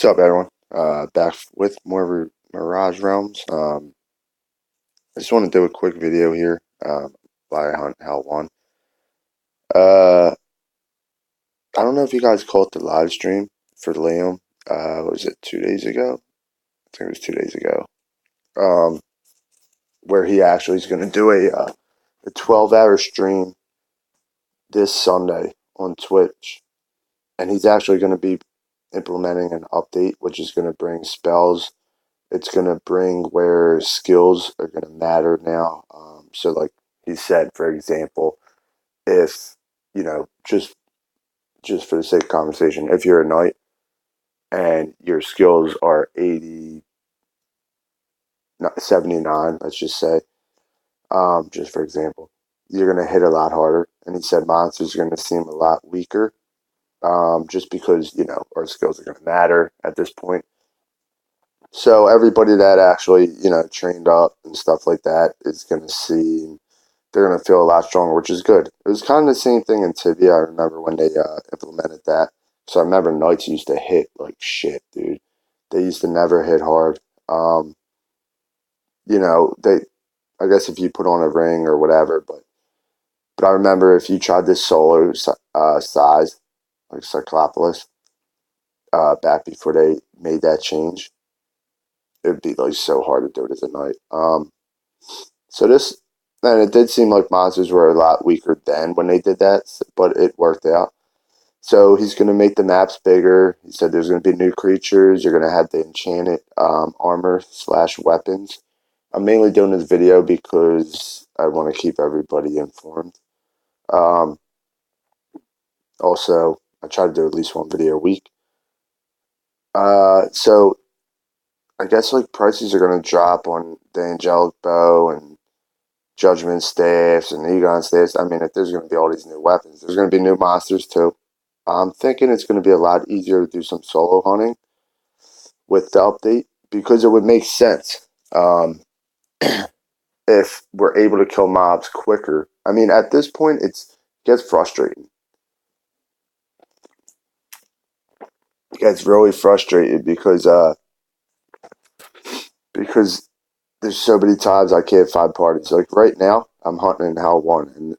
What's up, everyone? Back with more Mirage Realms. I just want to do a quick video here. By Hunt Hell One. Uh, I don't know if you guys caught the live stream for Liam. Was it 2 days ago? I think it was 2 days ago. Um, where he actually is going to do a 12-hour stream this Sunday on Twitch, and he's actually going to be implementing an update, which is going to bring spells. It's going to bring where skills are going to matter now. So, like he said, for example, if, just for the sake of conversation, if you're a knight and your skills are 80, 79, let's just say, just for example, you're going to hit a lot harder. And he said monsters are going to seem a lot weaker, just because, our skills are going to matter at this point. So everybody that actually, trained up and stuff like that is going to see, they're going to feel a lot stronger, which is good. It was kind of the same thing in Tibia. I remember when they implemented that. So I remember Knights used to hit like shit, dude. They used to never hit hard. Um, they, I guess if you put on a ring or whatever, but I remember if you tried this solo size, like Cyclopolis, back before they made that change, it would be like so hard to do it as a knight. So this, and it did seem like monsters were a lot weaker then when they did that, but it worked out. So he's going to make the maps bigger. He said there's going to be new creatures. You're going to have the enchanted armor / weapons. I'm mainly doing this video because I want to keep everybody informed. Um, Also, I try to do at least one video a week. So I guess like prices are going to drop on the angelic bow and judgment staffs and Egon staffs. I mean, if there's going to be all these new weapons, there's going to be new monsters too. I'm thinking it's going to be a lot easier to do some solo hunting with the update because it would make sense if we're able to kill mobs quicker. I mean, at this point, it gets frustrating. It gets really frustrated because there's so many times I can't find parties. Like right now, I'm hunting in Hell One, and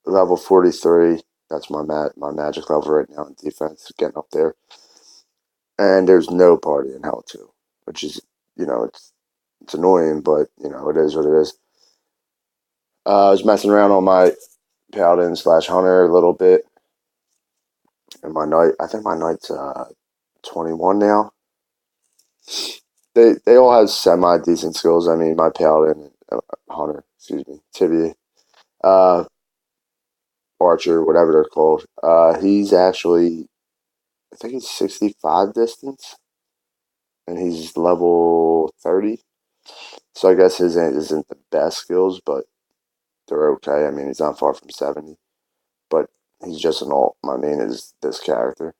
level 43. That's my magic level right now in defense, getting up there. And there's no party in Hell 2, which is, it's annoying, but, it is what it is. I was messing around on my paladin / hunter a little bit. And my knight, I think my knight's 21 now. They all have semi decent skills. I mean, my paladin, hunter, excuse me, tibia, uh, archer, whatever they're called. He's actually, I think he's 65 distance, and he's level 30. So I guess his isn't the best skills, but they're okay. I mean, he's not far from 70, but he's just an alt. My main is this character,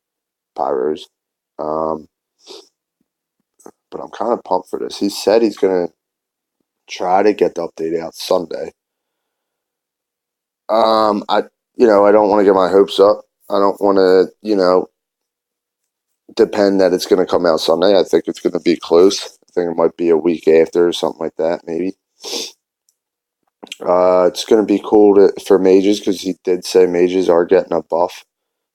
Pyros. Um, but I'm kind of pumped for this. He said he's gonna try to get the update out Sunday. I don't want to get my hopes up. I don't want to, depend that it's going to come out Sunday. I think it's going to be close. I think it might be a week after or something like that, maybe. It's going to be cool for mages because he did say mages are getting a buff,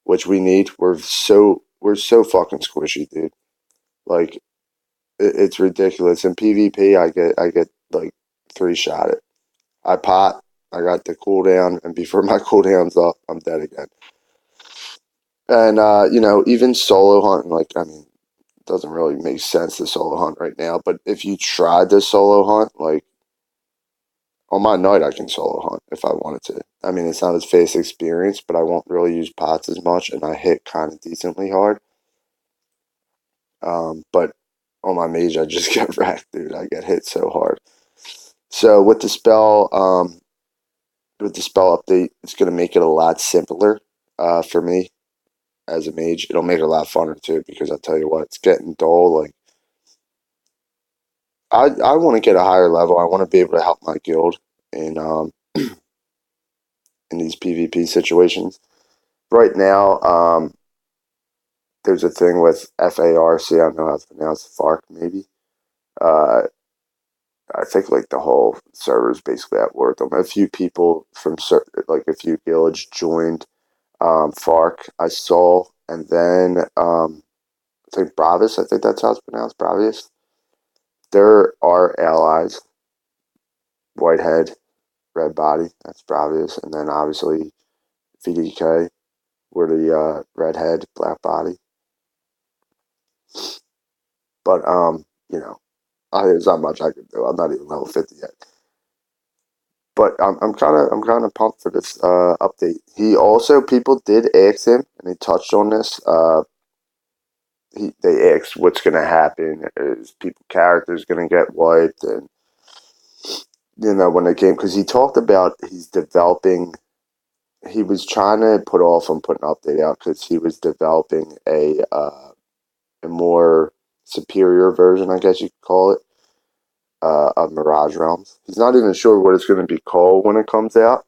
which we need. We're so fucking squishy, dude. Like it's ridiculous. In PvP, I get like 3 shot it. I pot. I got the cooldown, and before my cooldown's up, I'm dead again. And even solo hunting, like I mean, it doesn't really make sense to solo hunt right now. But if you tried to solo hunt, like on my night, I can solo hunt if I wanted to. I mean, it's not as fast experience, but I won't really use pots as much, and I hit kind of decently hard. But on my mage, I just get wrecked, dude. I get hit so hard. So with the spell update, it's gonna make it a lot simpler for me as a mage. It'll make it a lot funner too, because I'll tell you what, it's getting dull. Like I want to get a higher level. I want to be able to help my guild in in these PvP situations. Right now, there's a thing with FARC. I don't know how to pronounce FARC. Maybe. Uh, I think like the whole server is basically at war with them. A few people from like a few guilds joined FARC. I saw, and then I think Bravis. I think that's how it's pronounced. Bravis. There are allies. Whitehead, red body. That's Bravis, and then obviously VDK. We're the redhead, black body. But there's not much I can do. I'm not even level 50 yet. But I'm kind of pumped for this update. He also, people did ask him, and he touched on this. They asked what's going to happen. Is people characters going to get wiped? And when the game, because he talked about he's developing. He was trying to put off on putting an update out because he was developing a more superior version, I guess you could call it, of Mirage Realms. He's not even sure what it's going to be called when it comes out,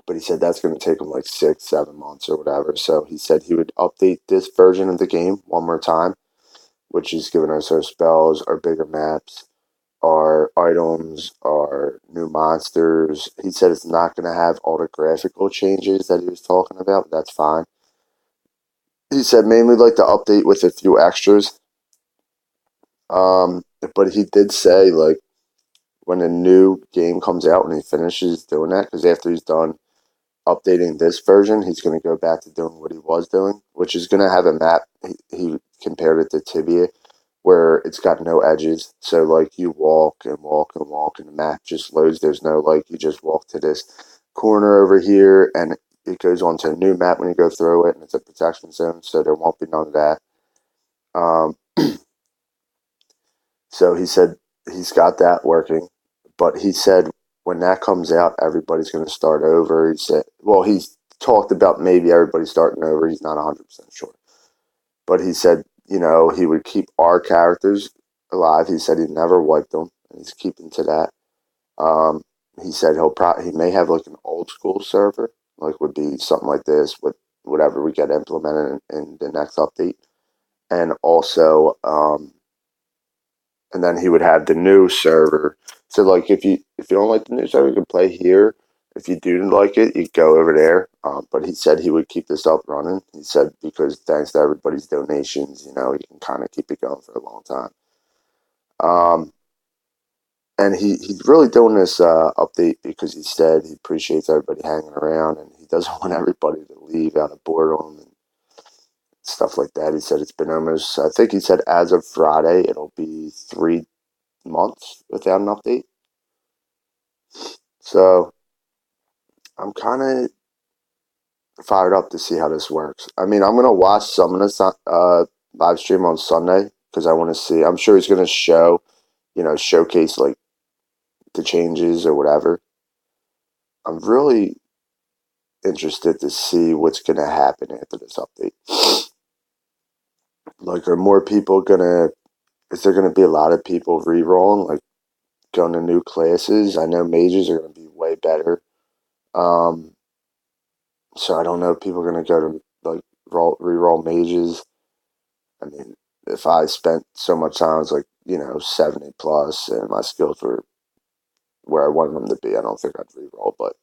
but he said that's going to take him like 6-7 months or whatever. So he said he would update this version of the game one more time, which is giving us our spells, our bigger maps, our items, our new monsters. He said it's not going to have all the graphical changes that he was talking about, but that's fine. He said mainly like the update with a few extras. But he did say like when a new game comes out and he finishes doing that, because after he's done updating this version, he's going to go back to doing what he was doing, which is going to have a map. He compared it to Tibia, where it's got no edges. So like you walk and walk and walk, and the map just loads. There's no like you just walk to this corner over here, and it goes on to a new map when you go through it, and it's a protection zone, so there won't be none of that. Um, so he said he's got that working, but he said when that comes out, everybody's going to start over. He said, well, he's talked about maybe everybody starting over. He's not 100% sure, but he said, he would keep our characters alive. He said he'd never wipe them, and he's keeping to that. He said he may have like an old school server, like would be something like this with whatever we get implemented in the next update, and also and then he would have the new server. So like if you don't like the new server, you can play here. If you do like it, you go over there. But he said he would keep this up running. He said because thanks to everybody's donations, you can kind of keep it going for a long time. And he's really doing this update because he said he appreciates everybody hanging around and he doesn't want everybody to leave out of boredom and stuff like that. He said it's been almost, I think he said as of Friday, it'll be 3 months without an update. So I'm kind of fired up to see how this works. I mean, I'm going to watch some of this live stream on Sunday because I want to see. I'm sure he's going to showcase like the changes or whatever. I'm really interested to see what's going to happen after this update. Like, are more people going to, is there going to be a lot of people re-rolling, like going to new classes? I know mages are going to be way better. So I don't know if people are going to go to like re-roll mages. I mean, if I spent so much time, it's like, 70 plus and my skills were where I wanted them to be, I don't think I'd re-roll, but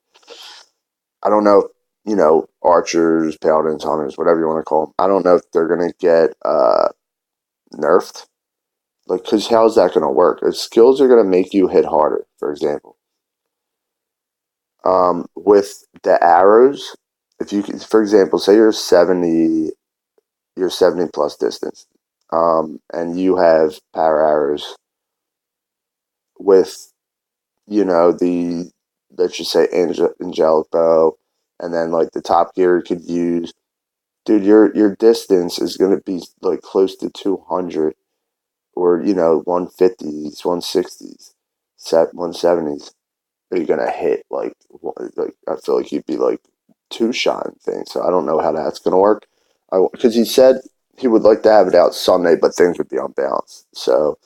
I don't know, archers, paladins, hunters, whatever you want to call them. I don't know if they're going to get nerfed. Like, because how's that going to work? If skills are going to make you hit harder, for example. With the arrows, if you, for example, say you're 70 plus distance, and you have power arrows with, let's just say angelic bow, and then like the top gear you could use, dude, your distance is going to be like close to 200 or 150s, 160s, 170s. Are you gonna hit like I feel like you'd be like two shot and things. So I don't know how that's gonna work. Because he said he would like to have it out Sunday, but things would be unbalanced. So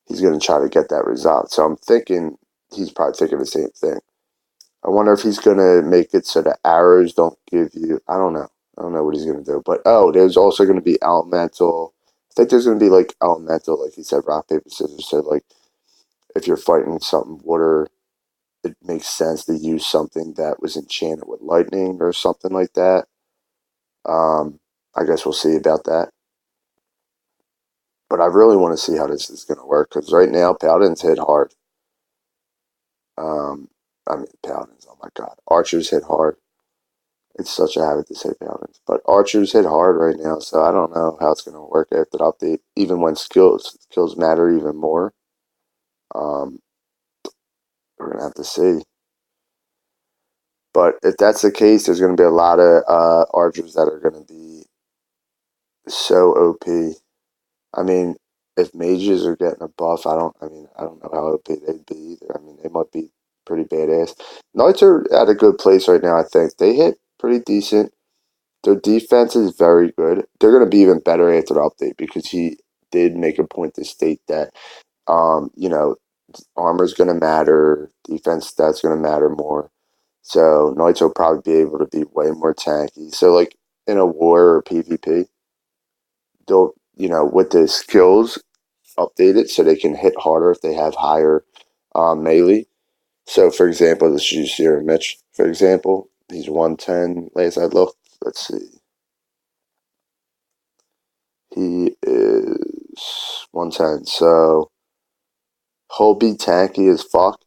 he's gonna try to get that resolved. So I'm thinking he's probably thinking the same thing. I wonder if he's gonna make it so the arrows don't give you. I don't know. I don't know what he's gonna do. But oh, there's also gonna be elemental. I think there's gonna be like elemental, like he said, rock paper scissors. So like if you're fighting something water, it makes sense to use something that was enchanted with lightning or something like that. Um, I guess we'll see about that. But I really want to see how this is gonna work because right now Paladins hit hard. Um, I mean Paladins. Oh my God, archers hit hard. It's such a habit to say Paladins, but archers hit hard right now, so I don't know how it's going to work after the update. Even when skills matter even more, um, we're going to have to see. But if that's the case, there's going to be a lot of archers that are going to be so OP. I mean, if mages are getting a buff, I don't. I mean, I don't know how OP they'd be either. I mean, they might be pretty badass. Knights are at a good place right now. I think they hit pretty decent. Their defense is very good. They're going to be even better after the update because he did make a point to state that, you know, armor's going to matter, defense that's going to matter more. So Knights will probably be able to be way more tanky. So like in a war or PvP, they'll with the skills updated so they can hit harder if they have higher melee. So for example, let's use here Mitch. For example, he's 110. Last I looked, let's see. He is 110, so he'll be tanky as fuck,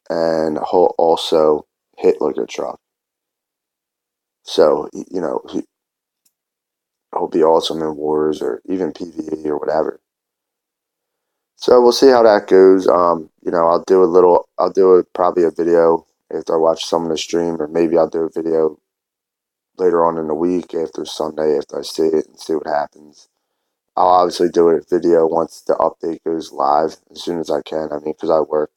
and he'll also hit like a truck. So, he'll be awesome in wars or even PvE or whatever. So we'll see how that goes. I'll do probably a video after I watch some of the stream, or maybe I'll do a video later on in the week after Sunday after I see it and see what happens. I'll obviously do a video once the update goes live as soon as I can. I mean, because I work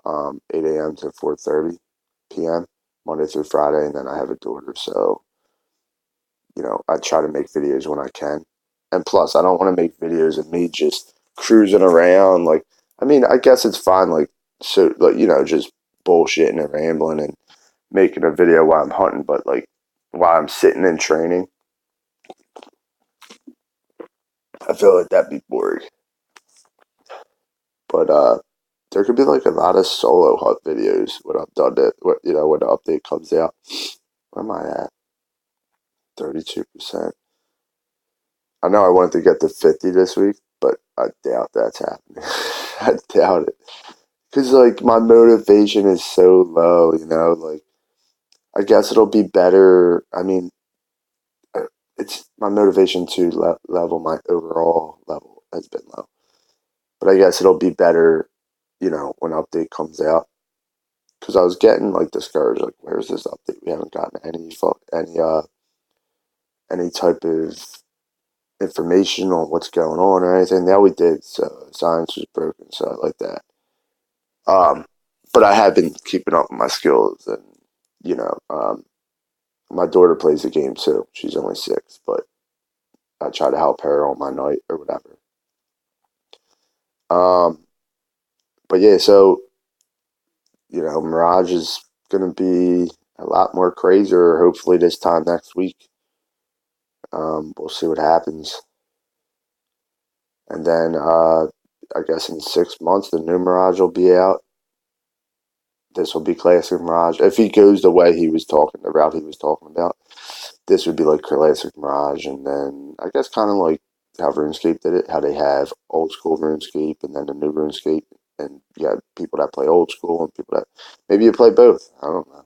8 a.m. to 4:30 p.m. Monday through Friday, and then I have a daughter, so I try to make videos when I can. And plus, I don't want to make videos of me just cruising around. Like, I mean, I guess it's fine, like just bullshitting and rambling and making a video while I'm hunting, but like while I'm sitting and training, I feel like that'd be boring. But there could be like a lot of solo hunt videos when I'm done it. When the update comes out. Where am I at? 32%. I know I wanted to get to 50 this week, but I doubt that's happening. I doubt it. Because, like, my motivation is so low, Like, I guess it'll be better. I mean, it's my motivation to level my overall level has been low. But I guess it'll be better, when update comes out. Because I was getting, like, discouraged. Like, where's this update? We haven't gotten any type of information on what's going on or anything. Now we did, so science was broken, so I like that. But I have been keeping up with my skills, and you know, um, my daughter plays the game too. She's only 6, but I try to help her on my night or whatever. Um, but yeah, so Mirage is gonna be a lot more crazier. Hopefully, this time next week. We'll see what happens, and then I guess in 6 months the new Mirage will be out. This will be classic Mirage. If he goes the way he was talking, the route he was talking about, this would be like classic Mirage. And then I guess kind of like how RuneScape did it, how they have old school RuneScape and then the new RuneScape. And you have people that play old school and people that maybe you play both. I don't know.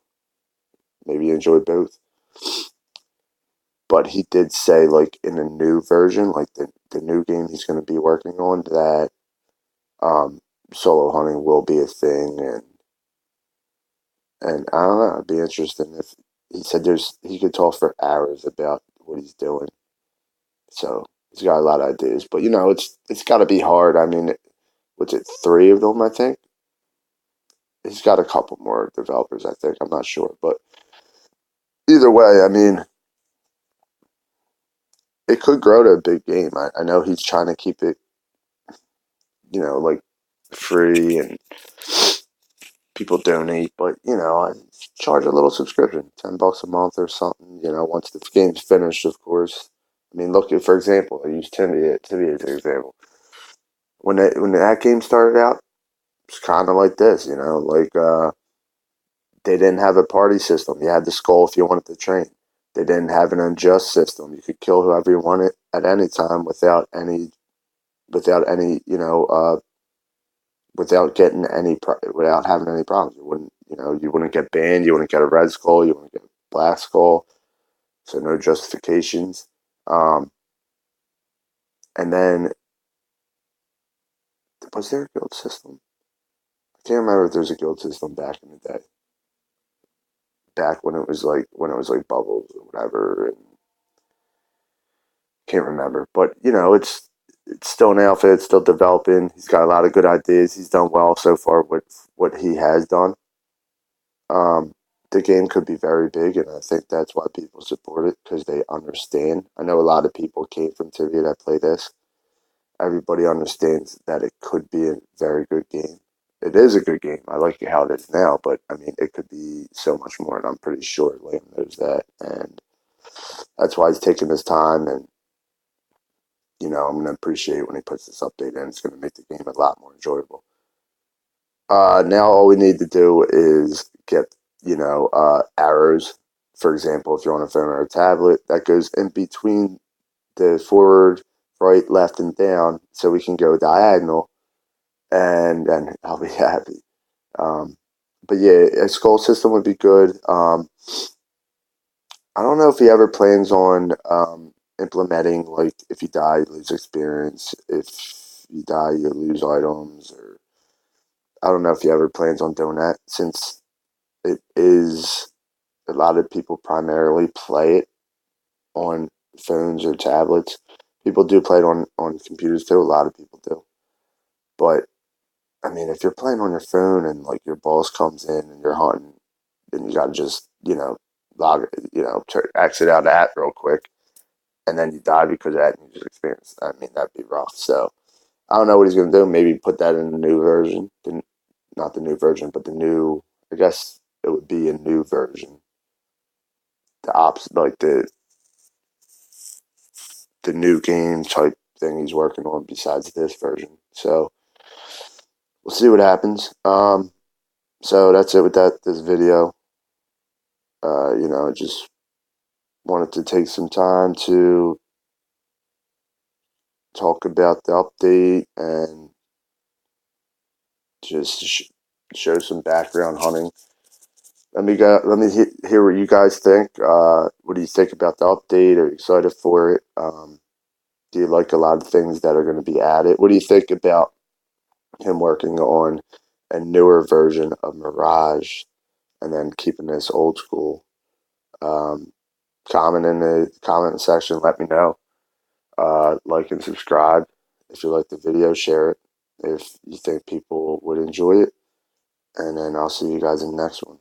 Maybe you enjoy both. But he did say, like, in the new version, like the new game he's going to be working on, that um, solo hunting will be a thing. And I don't know, it'd be interesting if he said he could talk for hours about what he's doing. So he's got a lot of ideas, but it's got to be hard. I mean, what's it? 3 of them, I think. He's got a couple more developers, I think. I'm not sure, but either way, I mean, it could grow to a big game. I know he's trying to keep it, like free and people donate, but charge a little subscription, $10 a month or something. Once the game's finished, of course. I mean, look at, for example, I use Tibia as an example. When that game started out, it's kind of like this. They didn't have a party system. You had to skull if you wanted to train. They didn't have an unjust system. You could kill whoever you wanted at any time without any, without having any problems. You wouldn't get banned. You wouldn't get a red skull. You wouldn't get a black skull. So no justifications. Um, and then was there a guild system? I can't remember if there's a guild system back in the day. Back when it was like bubbles or whatever, and can't remember. But it's still an alpha. It's still developing. He's got a lot of good ideas. He's done well so far with what he has done. Um, the game could be very big, and I think that's why people support it because they understand. I know a lot of people came from Tibia that play this. Everybody understands that it could be a very good game. It is a good game. I like how it is now, but I mean, it could be so much more, and I'm pretty sure Liam knows that, and that's why he's taking his time. And I'm gonna appreciate when he puts this update in. It's gonna make the game a lot more enjoyable. Now all we need to do is get arrows. For example, if you're on a phone or a tablet, that goes in between the forward, right, left, and down, so we can go diagonal, and then I'll be happy. Um, but yeah, a skull system would be good. I don't know if he ever plans on implementing, like, if you die, you lose experience. If you die, you lose items. Or I don't know if he ever plans on doing that, since it is a lot of people primarily play it on phones or tablets. People do play it on computers too. A lot of people do. But I mean, if you're playing on your phone and like your boss comes in and you're hunting, then you gotta just exit out of that real quick, and then you die because of that and you just experience. I mean, that'd be rough. So I don't know what he's gonna do. Maybe put that in the new version. Not the new version, but the new. I guess it would be a new version. The ops, like the new game type thing he's working on besides this version. So we'll see what happens. So that's it with this video. Just wanted to take some time to talk about the update and just show some background hunting. Let me hear what you guys think. What do you think about the update? Are you excited for it? Do you like a lot of things that are going to be added? What do you think about him working on a newer version of Mirage and then keeping this old school? Um, Comment in the comment section. Let me know. Like and subscribe if you like the video. Share it if you think people would enjoy it. And then I'll see you guys in the next one.